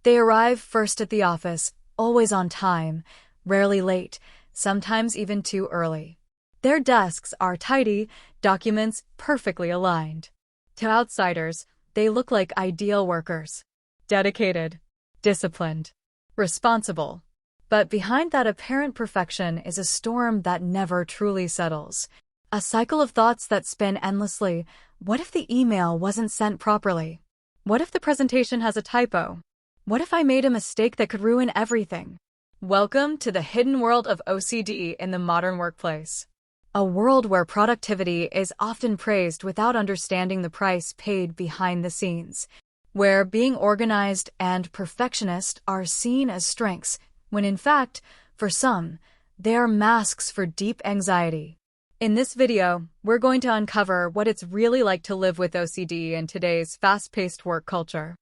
They arrive first at the office, always on time, rarely late, sometimes even too early. Their desks are tidy, documents perfectly aligned. To outsiders, they look like ideal workers. Dedicated, disciplined, responsible. But behind that apparent perfection is a storm that never truly settles. A cycle of thoughts that spin endlessly. What if the email wasn't sent properly? What if the presentation has a typo? What if I made a mistake that could ruin everything? Welcome to the hidden world of OCD in the modern workplace. A world where productivity is often praised without understanding the price paid behind the scenes. Where being organized and perfectionist are seen as strengths, when in fact, for some, they are masks for deep anxiety. In this video, we're going to uncover what it's really like to live with OCD in today's fast-paced work culture.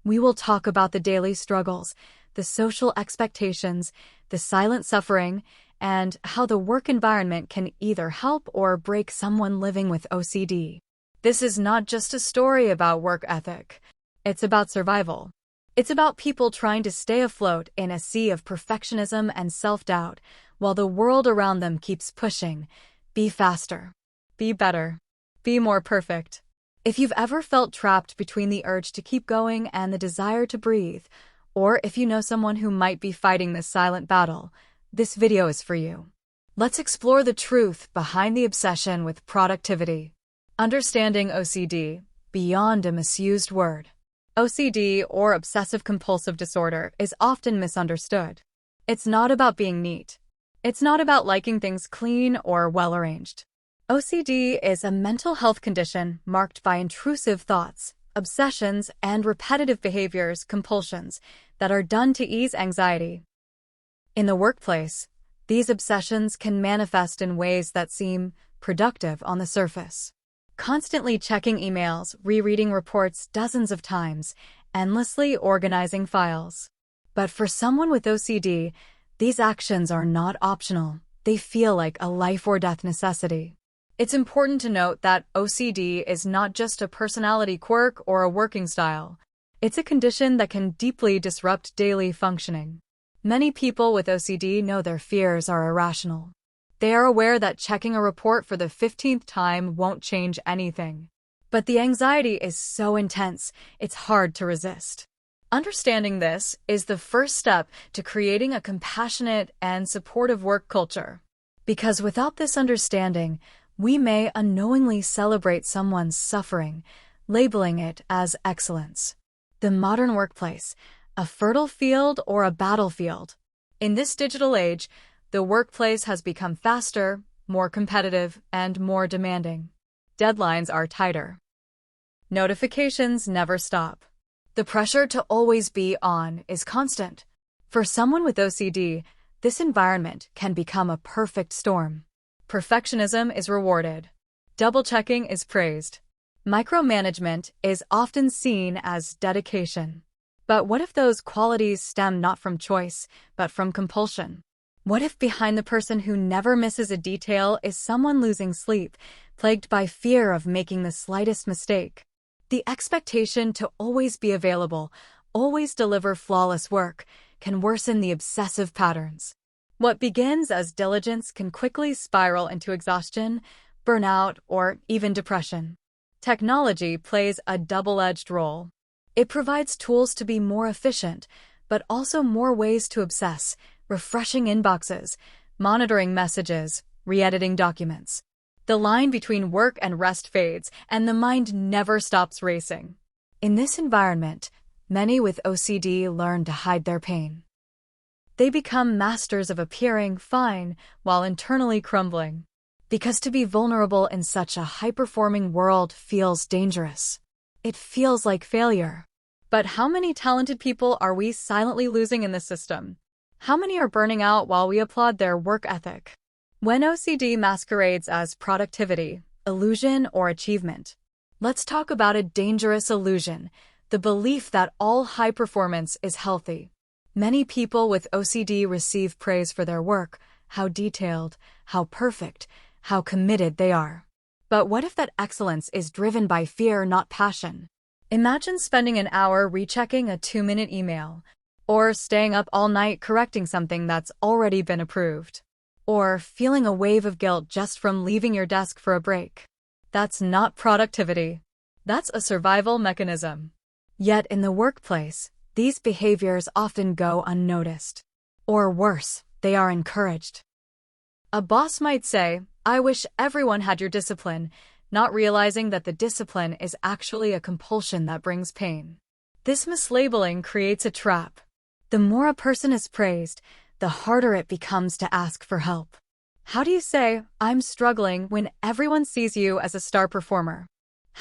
We will talk about the daily struggles, the social expectations, the silent suffering, and how the work environment can either help or break someone living with OCD. This is not just a story about work ethic. It's about survival. It's about people trying to stay afloat in a sea of perfectionism and self-doubt, while the world around them keeps pushing. Be faster. Be better. Be more perfect. If you've ever felt trapped between the urge to keep going and the desire to breathe, or if you know someone who might be fighting this silent battle, this video is for you. Let's explore the truth behind the obsession with productivity. Understanding OCD, beyond a misused word. OCD, or Obsessive-Compulsive Disorder, is often misunderstood. It's not about being neat. It's not about liking things clean or well-arranged. OCD is a mental health condition marked by intrusive thoughts, obsessions, and repetitive behaviors, compulsions, that are done to ease anxiety. In the workplace, these obsessions can manifest in ways that seem productive on the surface. Constantly checking emails, rereading reports dozens of times, endlessly organizing files. But for someone with OCD, these actions are not optional. They feel like a life-or-death necessity. It's important to note that OCD is not just a personality quirk or a working style. It's a condition that can deeply disrupt daily functioning. Many people with OCD know their fears are irrational. They are aware that checking a report for the 15th time won't change anything. But the anxiety is so intense, it's hard to resist. Understanding this is the first step to creating a compassionate and supportive work culture. Because without this understanding, we may unknowingly celebrate someone's suffering, labeling it as excellence. The modern workplace, a fertile field or a battlefield. In this digital age, the workplace has become faster, more competitive, and more demanding. Deadlines are tighter. Notifications never stop. The pressure to always be on is constant. For someone with OCD, this environment can become a perfect storm. Perfectionism is rewarded. Double-checking is praised. Micromanagement is often seen as dedication. But what if those qualities stem not from choice, but from compulsion? What if behind the person who never misses a detail is someone losing sleep, plagued by fear of making the slightest mistake? The expectation to always be available, always deliver flawless work, can worsen the obsessive patterns. What begins as diligence can quickly spiral into exhaustion, burnout, or even depression. Technology plays a double-edged role. It provides tools to be more efficient, but also more ways to obsess, refreshing inboxes, monitoring messages, re-editing documents. The line between work and rest fades, and the mind never stops racing. In this environment, many with OCD learn to hide their pain. They become masters of appearing fine while internally crumbling. Because to be vulnerable in such a high-performing world feels dangerous. It feels like failure. But how many talented people are we silently losing in this system? How many are burning out while we applaud their work ethic? When OCD masquerades as productivity, illusion, or achievement, let's talk about a dangerous illusion, the belief that all high performance is healthy. Many people with OCD receive praise for their work, how detailed, how perfect, how committed they are. But what if that excellence is driven by fear, not passion? Imagine spending an hour rechecking a 2-minute email, or staying up all night correcting something that's already been approved, or feeling a wave of guilt just from leaving your desk for a break. That's not productivity. That's a survival mechanism. Yet in the workplace, these behaviors often go unnoticed. Or worse, they are encouraged. A boss might say, "I wish everyone had your discipline," not realizing that the discipline is actually a compulsion that brings pain. This mislabeling creates a trap. The more a person is praised, the harder it becomes to ask for help. How do you say, "I'm struggling," when everyone sees you as a star performer?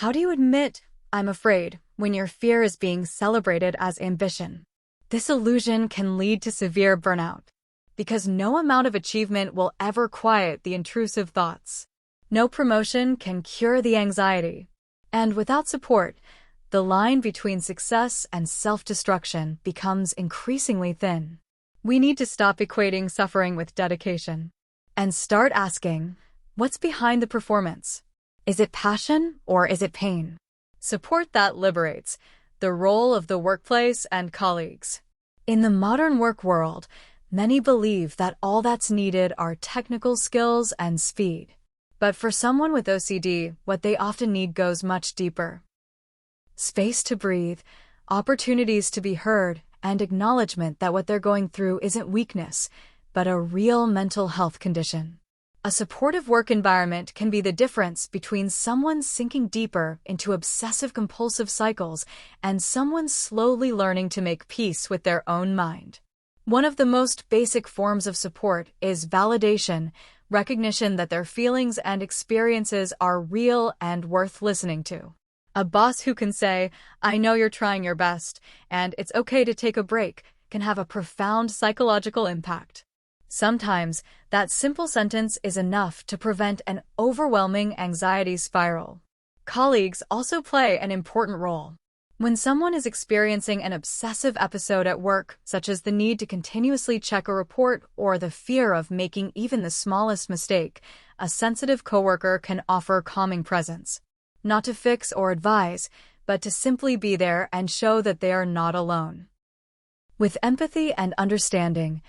How do you admit, "I'm afraid," when your fear is being celebrated as ambition? This illusion can lead to severe burnout, because no amount of achievement will ever quiet the intrusive thoughts. No promotion can cure the anxiety. And without support, the line between success and self-destruction becomes increasingly thin. We need to stop equating suffering with dedication and start asking, what's behind the performance? Is it passion or is it pain? Support that liberates. The role of the workplace and colleagues. In the modern work world, many believe that all that's needed are technical skills and speed. But for someone with OCD, what they often need goes much deeper. Space to breathe, opportunities to be heard, and acknowledgement that what they're going through isn't weakness, but a real mental health condition. A supportive work environment can be the difference between someone sinking deeper into obsessive-compulsive cycles and someone slowly learning to make peace with their own mind. One of the most basic forms of support is validation, recognition that their feelings and experiences are real and worth listening to. A boss who can say, "I know you're trying your best, and it's okay to take a break," can have a profound psychological impact. Sometimes, that simple sentence is enough to prevent an overwhelming anxiety spiral. Colleagues also play an important role. When someone is experiencing an obsessive episode at work, such as the need to continuously check a report or the fear of making even the smallest mistake, a sensitive coworker can offer calming presence. Not to fix or advise, but to simply be there and show that they are not alone. With empathy and understanding,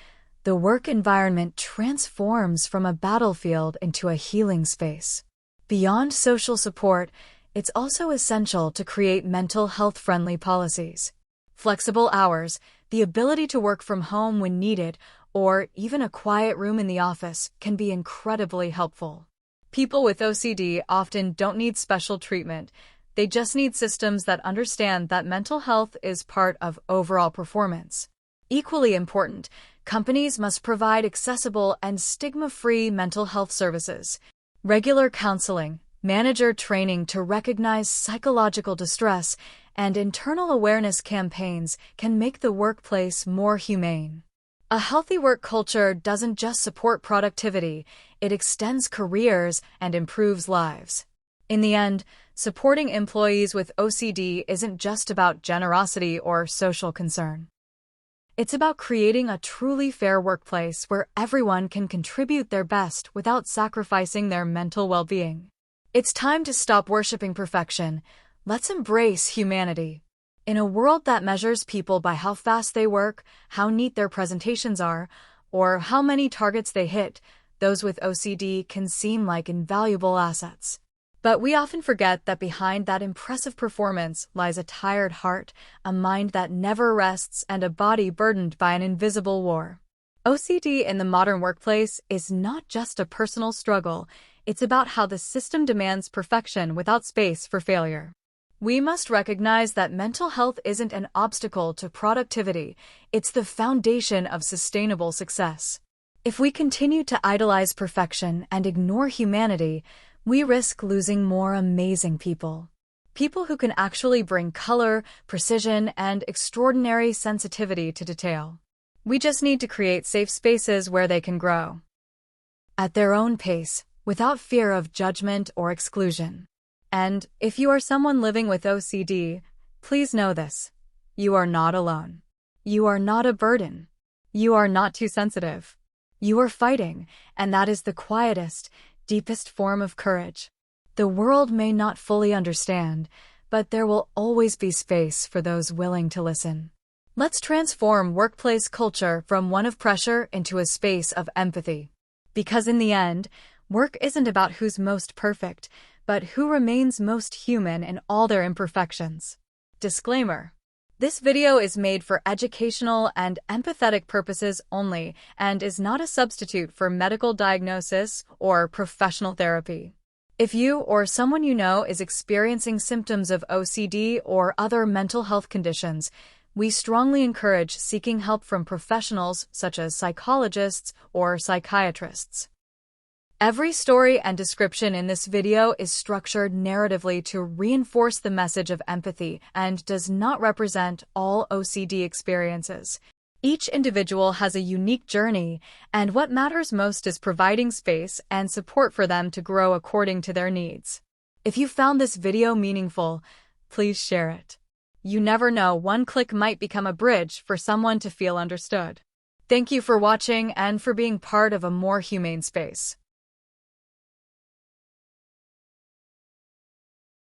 the work environment transforms from a battlefield into a healing space. Beyond social support, it's also essential to create mental health-friendly policies. Flexible hours, the ability to work from home when needed, or even a quiet room in the office can be incredibly helpful. People with OCD often don't need special treatment. They just need systems that understand that mental health is part of overall performance. Equally important, companies must provide accessible and stigma-free mental health services. Regular counseling, manager training to recognize psychological distress, and internal awareness campaigns can make the workplace more humane. A healthy work culture doesn't just support productivity, it extends careers and improves lives. In the end, supporting employees with OCD isn't just about generosity or social concern. It's about creating a truly fair workplace where everyone can contribute their best without sacrificing their mental well-being. It's time to stop worshiping perfection. Let's embrace humanity. In a world that measures people by how fast they work, how neat their presentations are, or how many targets they hit, those with OCD can seem like invaluable assets. But we often forget that behind that impressive performance lies a tired heart, a mind that never rests, and a body burdened by an invisible war. OCD in the modern workplace is not just a personal struggle, it's about how the system demands perfection without space for failure. We must recognize that mental health isn't an obstacle to productivity, it's the foundation of sustainable success. If we continue to idolize perfection and ignore humanity, we risk losing more amazing people. People who can actually bring color, precision, and extraordinary sensitivity to detail. We just need to create safe spaces where they can grow at their own pace, without fear of judgment or exclusion. And if you are someone living with OCD, please know this: you are not alone. You are not a burden. You are not too sensitive. You are fighting, and that is the quietest, deepest form of courage. The world may not fully understand, but there will always be space for those willing to listen. Let's transform workplace culture from one of pressure into a space of empathy. Because in the end, work isn't about who's most perfect, but who remains most human in all their imperfections. Disclaimer: this video is made for educational and empathetic purposes only and is not a substitute for medical diagnosis or professional therapy. If you or someone you know is experiencing symptoms of OCD or other mental health conditions, we strongly encourage seeking help from professionals such as psychologists or psychiatrists. Every story and description in this video is structured narratively to reinforce the message of empathy and does not represent all OCD experiences. Each individual has a unique journey, and what matters most is providing space and support for them to grow according to their needs. If you found this video meaningful, please share it. You never know, one click might become a bridge for someone to feel understood. Thank you for watching and for being part of a more humane space.